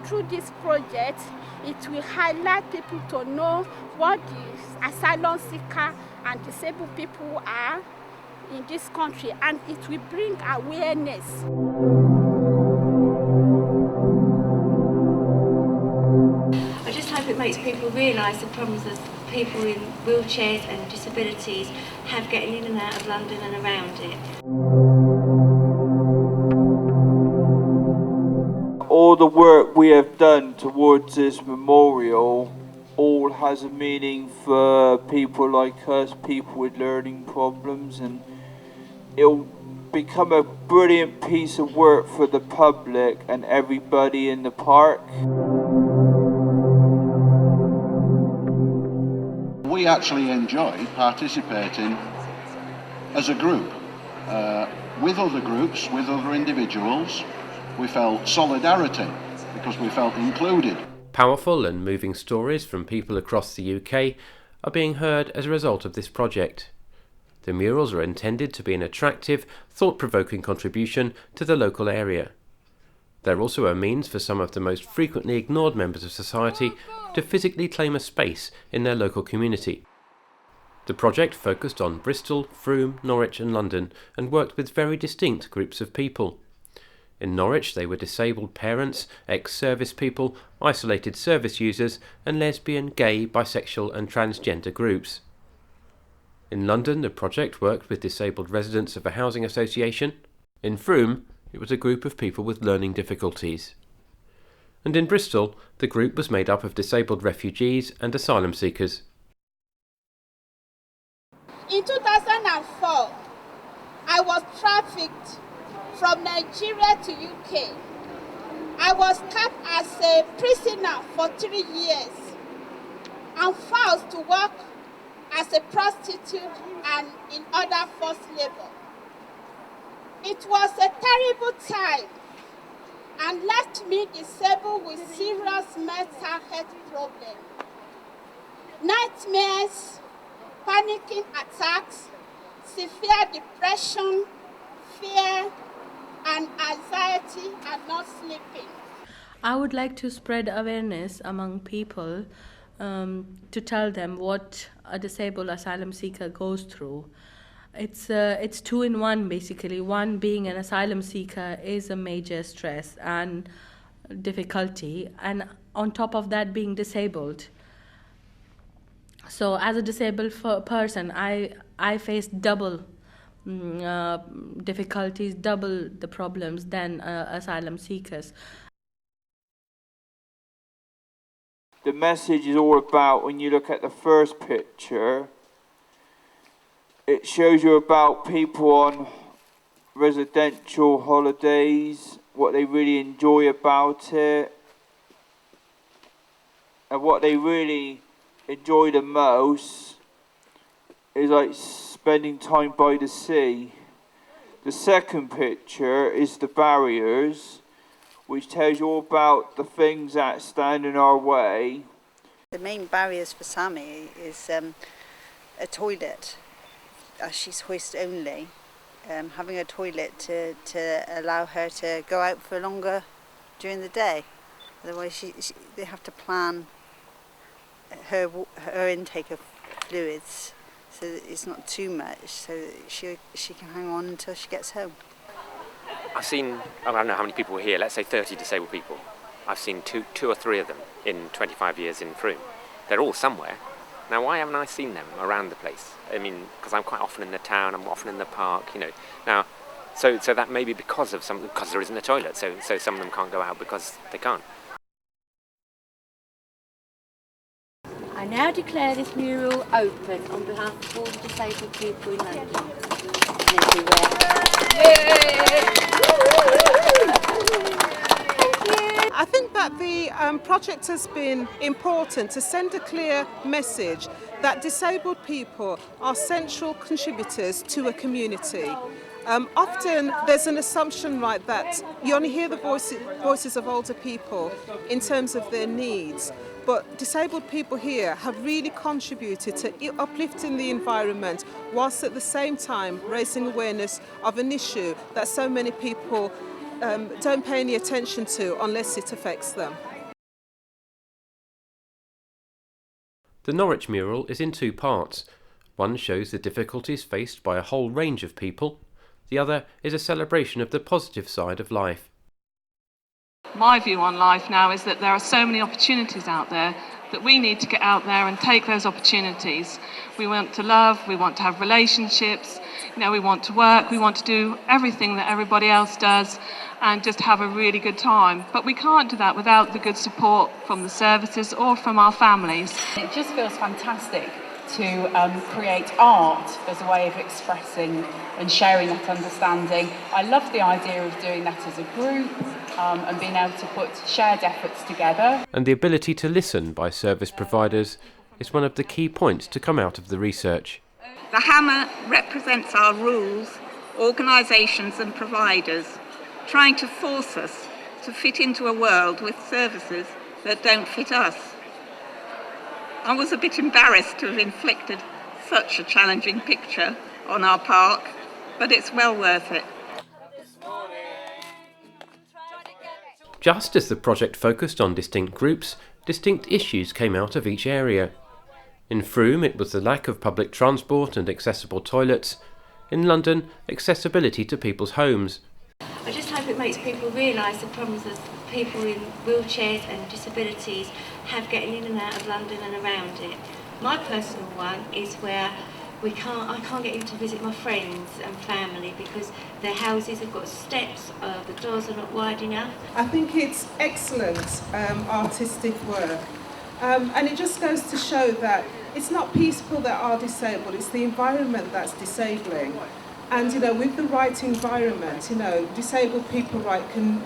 through this project, it will highlight people to know what the asylum seeker and disabled people are in this country, and it will bring awareness. I just hope it makes people realise the problems that people in wheelchairs and disabilities have getting in and out of London and around it. All the work we have done towards this memorial all has a meaning for people like us, people with learning problems, and it'll become a brilliant piece of work for the public and everybody in the park. We actually enjoy participating as a group, with other groups, with other individuals. We felt solidarity because we felt included. Powerful and moving stories from people across the UK are being heard as a result of this project. The murals are intended to be an attractive, thought-provoking contribution to the local area. They're also a means for some of the most frequently ignored members of society to physically claim a space in their local community. The project focused on Bristol, Frome, Norwich and London and worked with very distinct groups of people. In Norwich they were disabled parents, ex-service people, isolated service users and lesbian, gay, bisexual and transgender groups. In London the project worked with disabled residents of a housing association. In Frome it was a group of people with learning difficulties. And in Bristol the group was made up of disabled refugees and asylum seekers. In 2004, I was trafficked from Nigeria to UK. I was kept as a prisoner for 3 years and forced to work as a prostitute and in other forced labor. It was a terrible time and left me disabled with serious mental health problems, nightmares, panicking attacks, severe depression, fear, and anxiety, and not sleeping. I would like to spread awareness among people to tell them what a disabled asylum seeker goes through. It's two in one basically. One, being an asylum seeker is a major stress and difficulty, and on top of that being disabled. So as a disabled person, I face double difficulties, double the problems than asylum seekers. The message is all about, when you look at the first picture, it shows you about people on residential holidays, what they really enjoy about it, and what they really enjoy the most is like spending time by the sea. The second picture is the barriers, which tells you all about the things that stand in our way. The main barriers for Sammy is a toilet, as she's hoist only. Having a toilet to allow her to go out for longer during the day. Otherwise they have to plan her intake of fluids so that it's not too much, so that she can hang on until she gets home. I've seen, I don't know how many people were here, let's say 30 disabled people. I've seen two or three of them in 25 years in Frome. They're all somewhere. Now, why haven't I seen them around the place? I mean, because I'm quite often in the town, I'm often in the park, you know. Now, so that may be because there isn't a toilet, so some of them can't go out because they can't. I now declare this mural open on behalf of all the disabled people in London and everywhere. I think that the project has been important to send a clear message that disabled people are central contributors to a community. Often there's an assumption, right, that you only hear the voices of older people in terms of their needs. But disabled people here have really contributed to uplifting the environment, whilst at the same time raising awareness of an issue that so many people don't pay any attention to unless it affects them. The Norwich mural is in two parts. One shows the difficulties faced by a whole range of people. The other is a celebration of the positive side of life. My view on life now is that there are so many opportunities out there that we need to get out there and take those opportunities. We want to love, we want to have relationships, we want to work, we want to do everything that everybody else does and just have a really good time. But we can't do that without the good support from the services or from our families. It just feels fantastic to create art as a way of expressing and sharing that understanding. I love the idea of doing that as a group and being able to put shared efforts together. And the ability to listen by service providers is one of the key points to come out of the research. The hammer represents our rules, organisations and providers, trying to force us to fit into a world with services that don't fit us. I was a bit embarrassed to have inflicted such a challenging picture on our park, but it's well worth it. Just as the project focused on distinct groups, distinct issues came out of each area. In Frome it was the lack of public transport and accessible toilets. In London, accessibility to people's homes. I just hope it makes people realise the problems that people in wheelchairs and disabilities have getting in and out of London and around it. My personal one is where I can't get in to visit my friends and family because their houses have got steps, the doors are not wide enough. I think it's excellent artistic work. And it just goes to show that it's not people that are disabled, it's the environment that's disabling. And with the right environment, disabled people can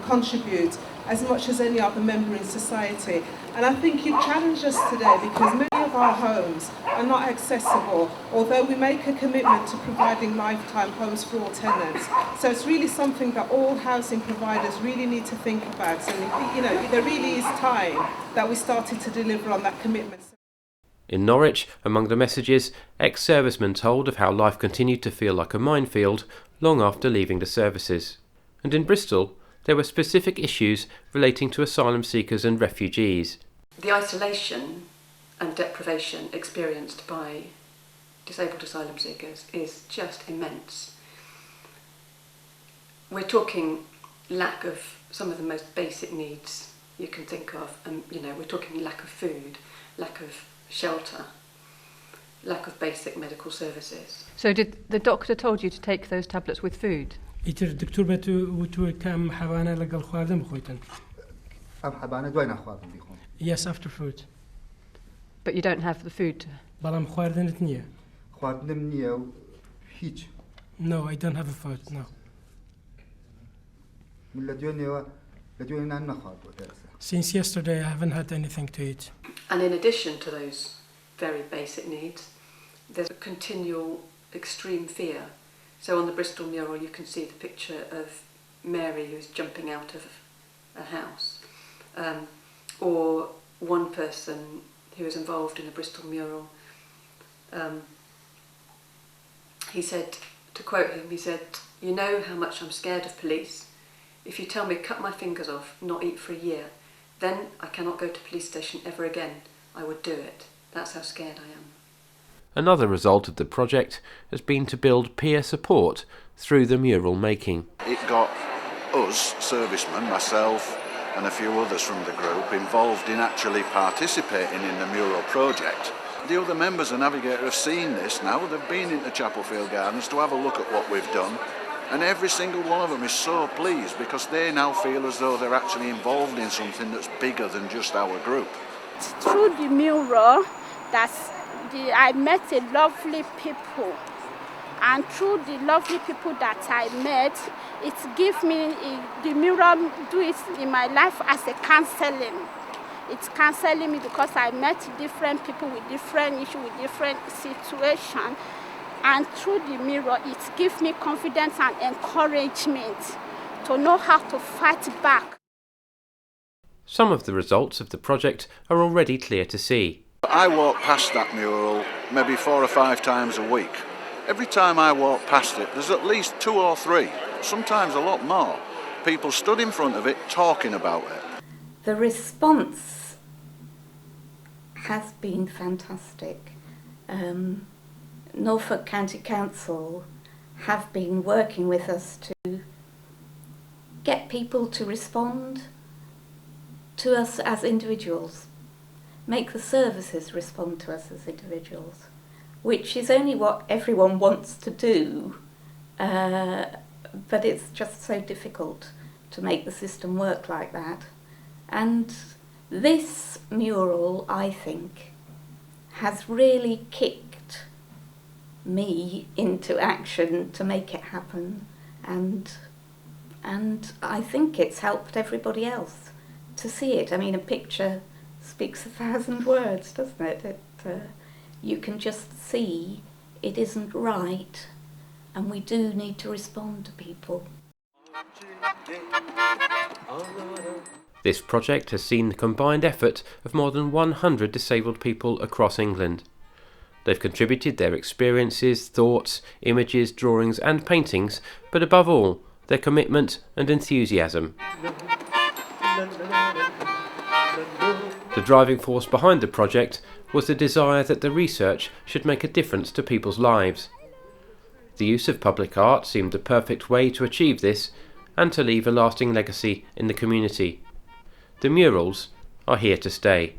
contribute as much as any other member in society. And I think you've challenged us today because many of our homes are not accessible, although we make a commitment to providing lifetime homes for all tenants. So it's really something that all housing providers really need to think about. And there really is time that we started to deliver on that commitment. In Norwich, among the messages, ex-servicemen told of how life continued to feel like a minefield long after leaving the services. And in Bristol, there were specific issues relating to asylum seekers and refugees. The isolation and deprivation experienced by disabled asylum seekers is just immense. We're talking lack of some of the most basic needs you can think of, and we're talking lack of food, lack of shelter, lack of basic medical services. So did the doctor told you to take those tablets with food? الدكتور بتو كم حبانة لقى الخوارزم بخويتن. حبانة دوين أخواتم بيخون. Yes, after food. But you don't have the food. بلام خواردن تنية. خواردن منية هيج. No, I don't have a food. No. من لديوني نحن خواردن. Since yesterday, I haven't had anything to eat. And in addition to those very basic needs, there's a continual extreme fear. So on the Bristol mural you can see the picture of Mary who's jumping out of a house. Or one person who was involved in the Bristol mural, he said, to quote him, he said, "You know how much I'm scared of police. If you tell me cut my fingers off, not eat for a year, then I cannot go to police station ever again. I would do it. That's how scared I am." Another result of the project has been to build peer support through the mural making. It got us, servicemen, myself and a few others from the group, involved in actually participating in the mural project. The other members of Navigator have seen this now. They've been into Chapelfield Gardens to have a look at what we've done. And every single one of them is so pleased because they now feel as though they're actually involved in something that's bigger than just our group. Through the mural, I met a lovely people, and through the lovely people that I met, it gives me, the mural do it in my life as a counseling. It's counseling me because I met different people with different issues, with different situations, and through the mural, it gives me confidence and encouragement to know how to fight back. Some of the results of the project are already clear to see. I walk past that mural maybe 4 or 5 times a week. Every time I walk past it, there's at least 2 or 3, sometimes a lot more, people stood in front of it talking about it. The response has been fantastic. Norfolk County Council have been working with us to get people to respond to us as individuals, make the services respond to us as individuals, which is only what everyone wants to do, but it's just so difficult to make the system work like that. And this mural, I think, has really kicked me into action to make it happen, and I think it's helped everybody else to see it. I mean, a picture speaks 1,000 words, doesn't it? You can just see it isn't right, and we do need to respond to people. This project has seen the combined effort of more than 100 disabled people across England. They've contributed their experiences, thoughts, images, drawings and paintings, but above all, their commitment and enthusiasm. The driving force behind the project was the desire that the research should make a difference to people's lives. The use of public art seemed the perfect way to achieve this and to leave a lasting legacy in the community. The murals are here to stay.